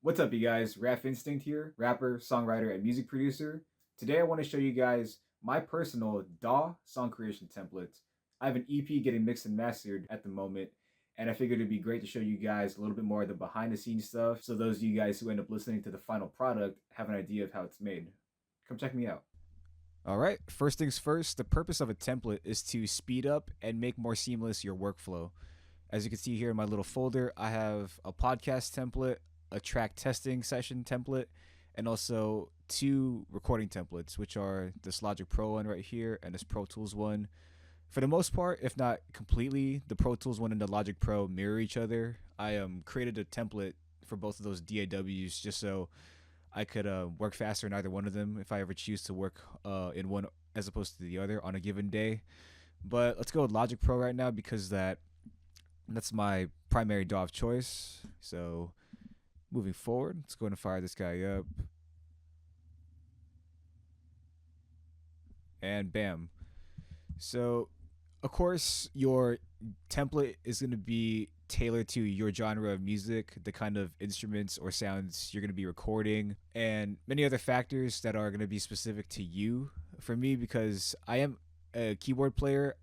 What's up, you guys? Raf Instinct here, rapper, songwriter, and music producer. Today, I want to show you guys my personal DAW song creation templates. I have an EP getting mixed and mastered at the moment, and I figured it'd be great to show you guys a little bit more of the behind the scenes stuff so those of you guys who end up listening to the final product have an idea of how it's made. Come check me out. All right, first things first, the purpose of a template is to speed up and make more seamless your workflow. As you can see here in my little folder, I have a podcast template, a track testing session template, and also two recording templates, which are this Logic Pro one right here and this Pro Tools one. For the most part, if not completely, the Pro Tools one and the Logic Pro mirror each other. I created a template for both of those DAWs just so I could work faster in either one of them if I ever choose to work in one as opposed to the other on a given day. But let's go with Logic Pro right now because that's my primary DAW of choice. So moving forward, let's go ahead and fire this guy up. And bam. So, of course, your template is going to be tailored to your genre of music, the kind of instruments or sounds you're going to be recording, and many other factors that are going to be specific to you. For me, because I am a keyboard player,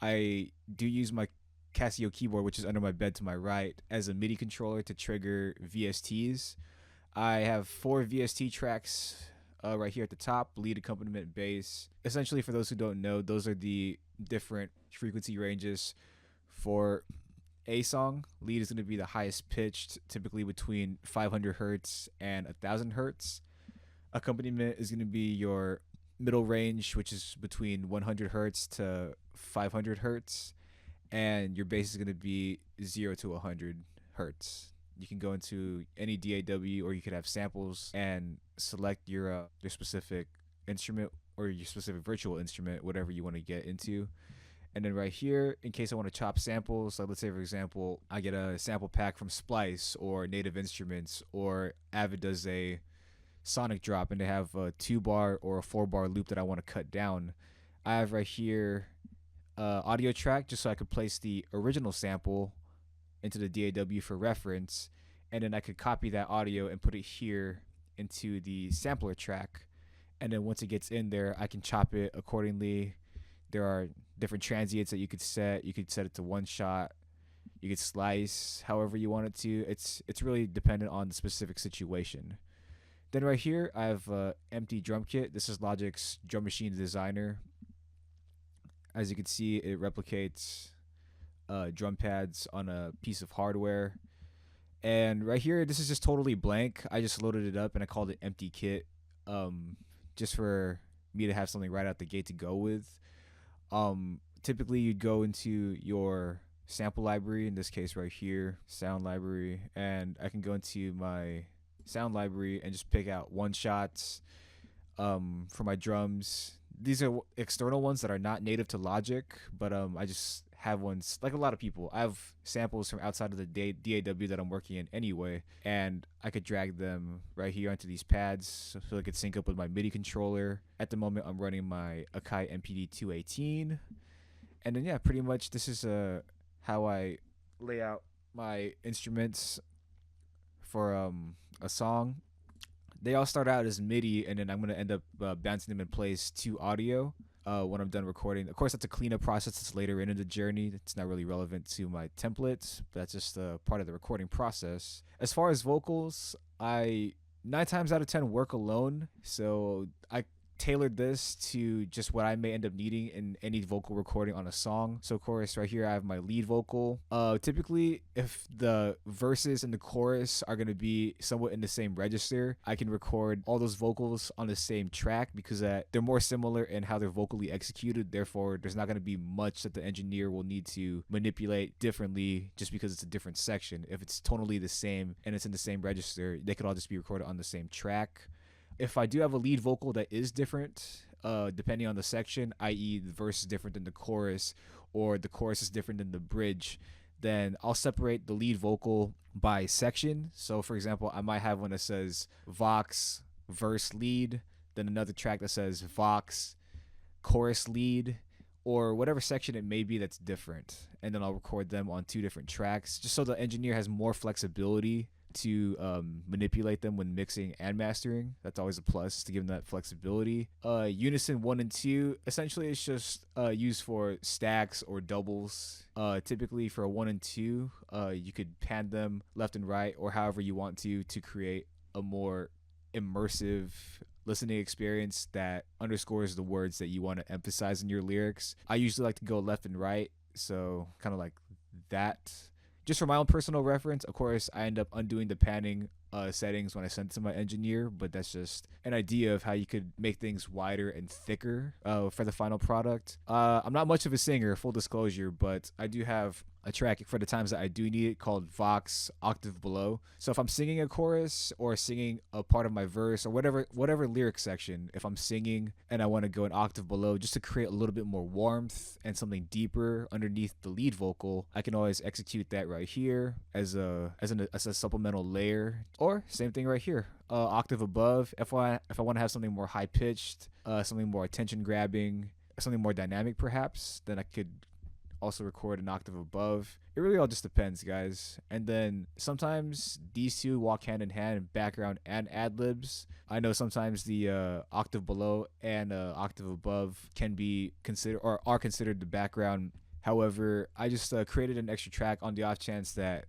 I do use my Casio keyboard, which is under my bed to my right, as a MIDI controller to trigger VSTs. I have 4 VST tracks right here at the top: lead, accompaniment, bass. Essentially, for those who don't know, those are the different frequency ranges for a song. Lead is going to be the highest pitched, typically between 500 hertz and 1000 hertz. Accompaniment is going to be your middle range, which is between 100 hertz to 500 hertz. And your bass is going to be 0 to 100 hertz. You can go into any DAW, or you could have samples and select your specific instrument or your specific virtual instrument, whatever you want to get into. And then right here, in case I want to chop samples, like let's say, for example, I get a sample pack from Splice or Native Instruments, or Avid does a sonic drop and they have a 2-bar or a 4-bar loop that I want to cut down. I have right here audio track just so I could place the original sample into the DAW for reference, and then I could copy that audio and put it here into the sampler track, and then once it gets in there I can chop it accordingly. There are different transients that you could set. You could set it to one shot, you could slice however you want it to. It's really dependent on the specific situation. Then right here I have empty drum kit. This is Logic's Drum Machine Designer. As you can see, it replicates drum pads on a piece of hardware. And right here, this is just totally blank. I just loaded it up and I called it empty kit, just for me to have something right out the gate to go with. Typically, you'd go into your sample library, in this case right here, sound library, and I can go into my sound library and just pick out one shots for my drums. These are external ones that are not native to Logic, but I just have ones like a lot of people. I have samples from outside of the DAW that I'm working in anyway, and I could drag them right here onto these pads so it could sync up with my MIDI controller. At the moment, I'm running my Akai MPD 218, and then yeah, pretty much this is how I lay out my instruments for a song. They all start out as MIDI, and then I'm going to end up bouncing them in place to audio when I'm done recording. Of course, that's a cleanup process that's later in the journey. It's not really relevant to my templates, but that's just part of the recording process. As far as vocals, I 9 times out of 10 work alone, so I tailored this to just what I may end up needing in any vocal recording on a song. So of course right here I have my lead vocal. Typically if the verses and the chorus are going to be somewhat in the same register, I can record all those vocals on the same track because they're more similar in how they're vocally executed. Therefore there's not going to be much that the engineer will need to manipulate differently just because it's a different section. If it's tonally the same and it's in the same register, they could all just be recorded on the same track. If I do have a lead vocal that is different, depending on the section, i.e. the verse is different than the chorus or the chorus is different than the bridge, then I'll separate the lead vocal by section. So for example, I might have one that says Vox, verse lead, then another track that says Vox, chorus lead, or whatever section it may be that's different. And then I'll record them on 2 different tracks just so the engineer has more flexibility to manipulate them when mixing and mastering. That's always a plus to give them that flexibility. Unison 1 and 2, essentially it's just used for stacks or doubles. Typically for a 1 and 2, you could pan them left and right or however you want to create a more immersive listening experience that underscores the words that you want to emphasize in your lyrics. I usually like to go left and right, so kind of like that. Just for my own personal reference, of course, I end up undoing the panning settings when I send it to my engineer, but that's just an idea of how you could make things wider and thicker for the final product. I'm not much of a singer, full disclosure, but I do have a track for the times that I do need it called Vox Octave Below. So if I'm singing a chorus or singing a part of my verse or whatever lyric section, if I'm singing and I want to go an octave below just to create a little bit more warmth and something deeper underneath the lead vocal, I can always execute that right here as a supplemental layer. Or same thing right here, octave above. If I want to have something more high pitched, something more attention grabbing, something more dynamic perhaps, then I could also record an octave above. It really all just depends, guys. And then sometimes these two walk hand in hand, background and ad libs. I know sometimes the octave below and octave above can be considered or are considered the background. However, I just created an extra track on the off chance that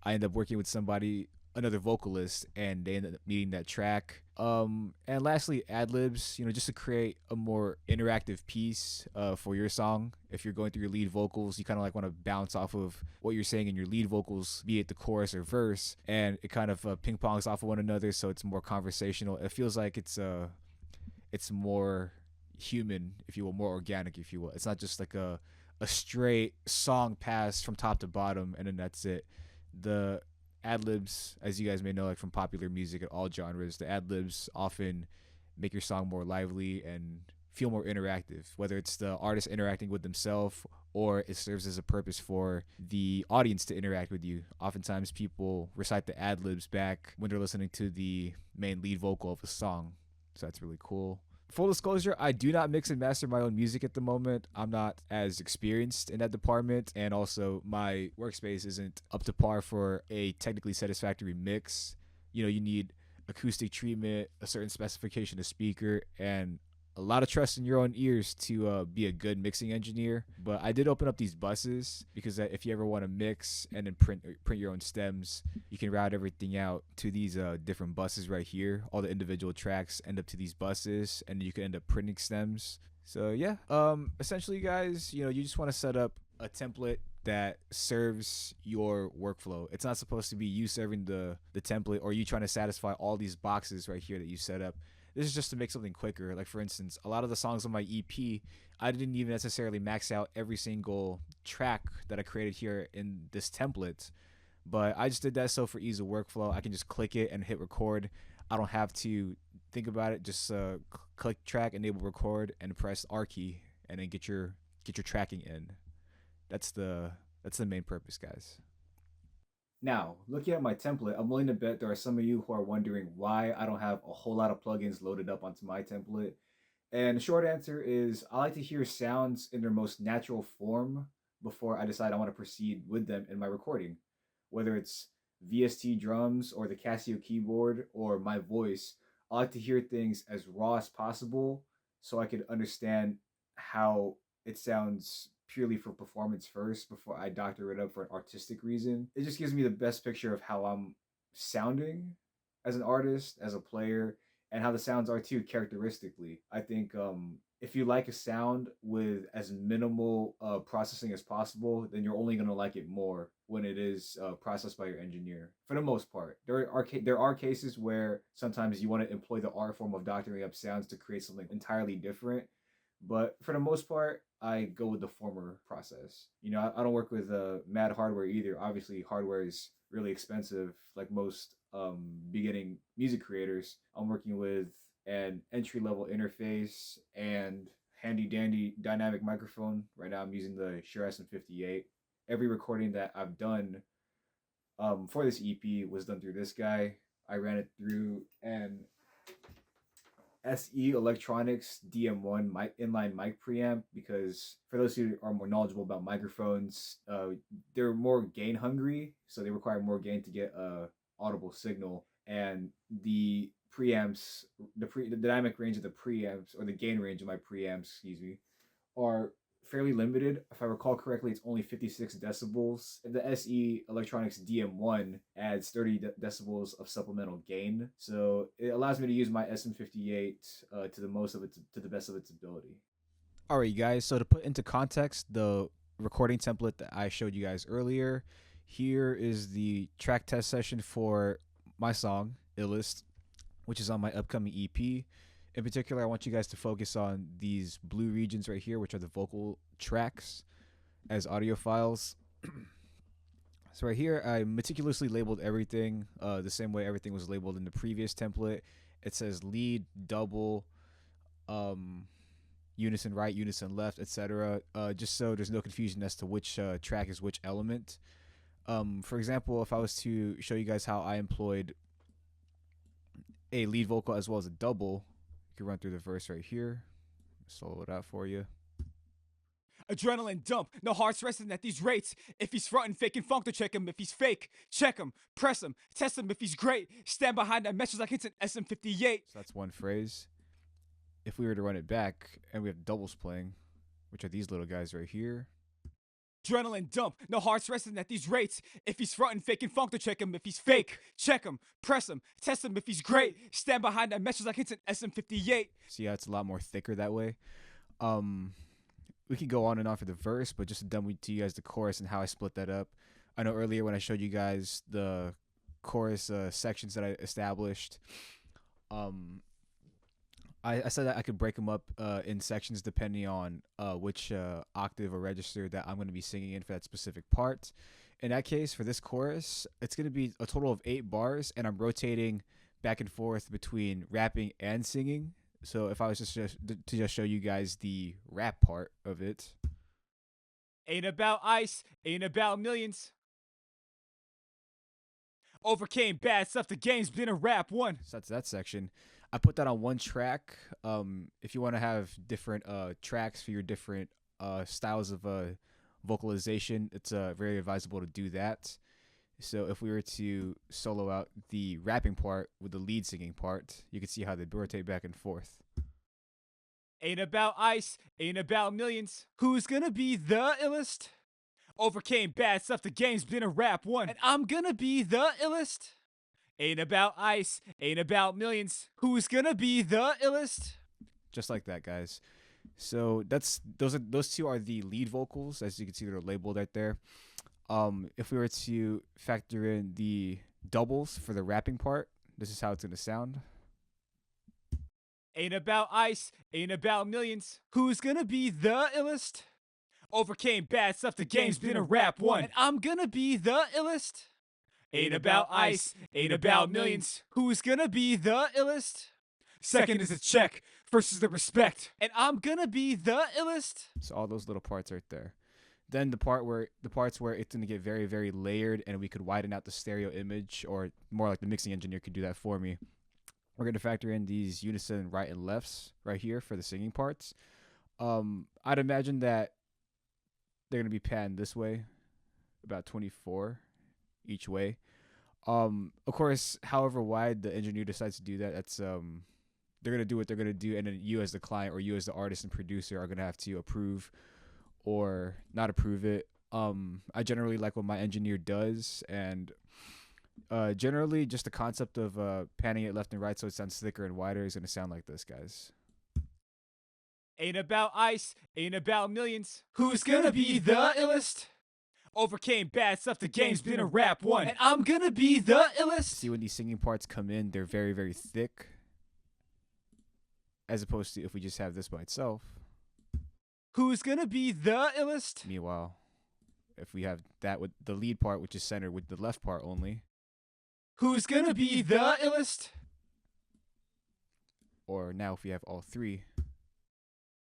I end up working with somebody, another vocalist, and they end up needing that track. And lastly, ad libs, just to create a more interactive piece for your song. If you're going through your lead vocals, you kind of like want to bounce off of what you're saying in your lead vocals, be it the chorus or verse, and it kind of ping pongs off of one another, so it's more conversational. It feels like it's more human, if you will, more organic, if you will. It's not just like a straight song pass from top to bottom and then that's it. The ad libs, as you guys may know, like from popular music at all genres, the ad libs often make your song more lively and feel more interactive, whether it's the artist interacting with themselves or it serves as a purpose for the audience to interact with you. Oftentimes people recite the ad libs back when they're listening to the main lead vocal of a song, so that's really cool. Full disclosure, I do not mix and master my own music at the moment. I'm not as experienced in that department, and also my workspace isn't up to par for a technically satisfactory mix. You need acoustic treatment, a certain specification of speaker, and a lot of trust in your own ears to be a good mixing engineer. But I did open up these buses because if you ever want to mix and then print your own stems, you can route everything out to these different buses right here. All the individual tracks end up to these buses, and you can end up printing stems. So yeah, essentially, guys, you just want to set up a template that serves your workflow. It's not supposed to be you serving the template or you trying to satisfy all these boxes right here that you set up. This is just to make something quicker. Like, for instance, a lot of the songs on my EP, I didn't even necessarily max out every single track that I created here in this template, but I just did that so for ease of workflow, I can just click it and hit record. I don't have to think about it. Just click track, enable record, and press R key, and then get your tracking in. That's the main purpose, guys. Now, looking at my template, I'm willing to bet there are some of you who are wondering why I don't have a whole lot of plugins loaded up onto my template. And the short answer is I like to hear sounds in their most natural form before I decide I want to proceed with them in my recording. Whether it's VST drums or the Casio keyboard or my voice, I like to hear things as raw as possible so I could understand how it sounds purely for performance first before I doctor it up for an artistic reason. It just gives me the best picture of how I'm sounding as an artist, as a player, and how the sounds are too characteristically. I think if you like a sound with as minimal processing as possible, then you're only gonna like it more when it is processed by your engineer. For the most part, there are cases where sometimes you want to employ the art form of doctoring up sounds to create something entirely different. But for the most part, I go with the former process. I don't work with mad hardware either. Obviously, hardware is really expensive, like most beginning music creators. I'm working with an entry-level interface and handy dandy dynamic microphone. Right now I'm using the Shure SM58. Every recording that I've done for this EP was done through this guy. I ran it through an SE Electronics DM1 inline mic preamp because for those who are more knowledgeable about microphones, they're more gain hungry, so they require more gain to get audible signal, and the preamps, the dynamic range of the preamps, or the gain range of my preamps, excuse me, are fairly limited. If I recall correctly, it's only 56 decibels. And the SE Electronics DM1 adds 30 decibels of supplemental gain, so it allows me to use my SM58 to the most of its to the best of its ability. All right, guys. So to put into context the recording template that I showed you guys earlier, here is the track test session for my song Illest, which is on my upcoming EP. In particular, I want you guys to focus on these blue regions right here, which are the vocal tracks as audio files. So right here, I meticulously labeled everything the same way everything was labeled in the previous template. It says lead, double, unison right, unison left, etc. Just so there's no confusion as to which track is which element. For example, if I was to show you guys how I employed a lead vocal as well as a double, you can run through the verse right here. Solo it out for you. Adrenaline dump, no hearts resting at these rates. If he's frontin', faking funk, to check him. If he's fake, check him, press him, test him. If he's great, stand behind that message like it's an SM58. So that's one phrase. If we were to run it back and we have doubles playing, which are these little guys right here. Adrenaline dump, no hearts resting at these rates. If he's frontin', faking funk, to check him. If he's fake, check him, press him, test him. If he's great, stand behind that message like it's an SM58. See how it's a lot more thicker that way? We could go on and on for the verse, but just to demo to you guys the chorus and how I split that up. I know earlier when I showed you guys the chorus sections that I established, I said that I could break them up in sections depending on which octave or register that I'm going to be singing in for that specific part. In that case, for this chorus, it's going to be a total of 8 bars, and I'm rotating back and forth between rapping and singing. So if I was just to show you guys the rap part of it. Ain't about ice, ain't about millions. Overcame bad stuff, the game's been a rap one. So that's that section. I put that on one track. If you want to have different tracks for your different styles of vocalization, it's very advisable to do that. So if we were to solo out the rapping part with the lead singing part, you can see how they rotate back and forth. Ain't about ice, ain't about millions. Who's gonna be the illest? Overcame bad stuff, the game's been a rap one. And I'm gonna be the illest. Ain't about ice, ain't about millions. Who's gonna be the illest? Just like that, guys. So those two are the lead vocals, as you can see they're labeled right there. If we were to factor in the doubles for the rapping part, this is how it's gonna sound. Ain't about ice, ain't about millions. Who's gonna be the illest? Overcame bad stuff, the game's been a rap one. And I'm gonna be the illest. Ain't about ice, ain't about millions. Who's gonna be the illest? Second is a check, first is the respect. And I'm gonna be the illest. So all those little parts right there. Then the parts where it's gonna get very, very layered, and we could widen out the stereo image, or more like the mixing engineer could do that for me. We're gonna factor in these unison right and lefts right here for the singing parts. I'd imagine that they're gonna be panned this way, about 24 each way. Of course, however wide the engineer decides to do that, that's they're gonna do what they're gonna do, and then you as the client or you as the artist and producer are gonna have to approve or not approve it. I generally like what my engineer does, and generally just the concept of panning it left and right so it sounds thicker and wider is gonna sound like this, guys. Ain't about ice, ain't about millions. Who's gonna be the illest? Overcame bad stuff, the game's been a rap one. And I'm gonna be the illest. See, when these singing parts come in, they're very, very thick, as opposed to if we just have this by itself. Who's gonna be the illest? Meanwhile, if we have that with the lead part, which is centered with the left part only. Who's gonna be the illest? Or now if we have all three.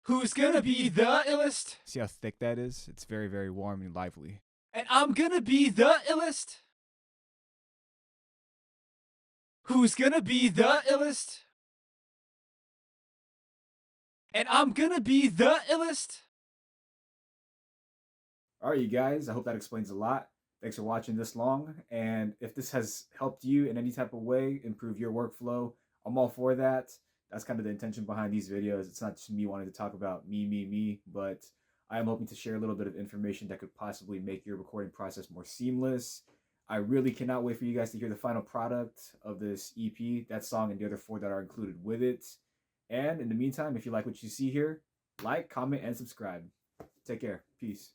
Who's gonna be the illest? See how thick that is? It's very, very warm and lively. And I'm gonna be the illest. Who's gonna be the illest? And I'm gonna be the illest. All right, you guys. I hope that explains a lot. Thanks for watching this long. And if this has helped you in any type of way, improve your workflow, I'm all for that. That's kind of the intention behind these videos. It's not just me wanting to talk about me, but I am hoping to share a little bit of information that could possibly make your recording process more seamless. I really cannot wait for you guys to hear the final product of this EP, that song, and the other four that are included with it. And in the meantime, if you like what you see here, like, comment, and subscribe. Take care. Peace.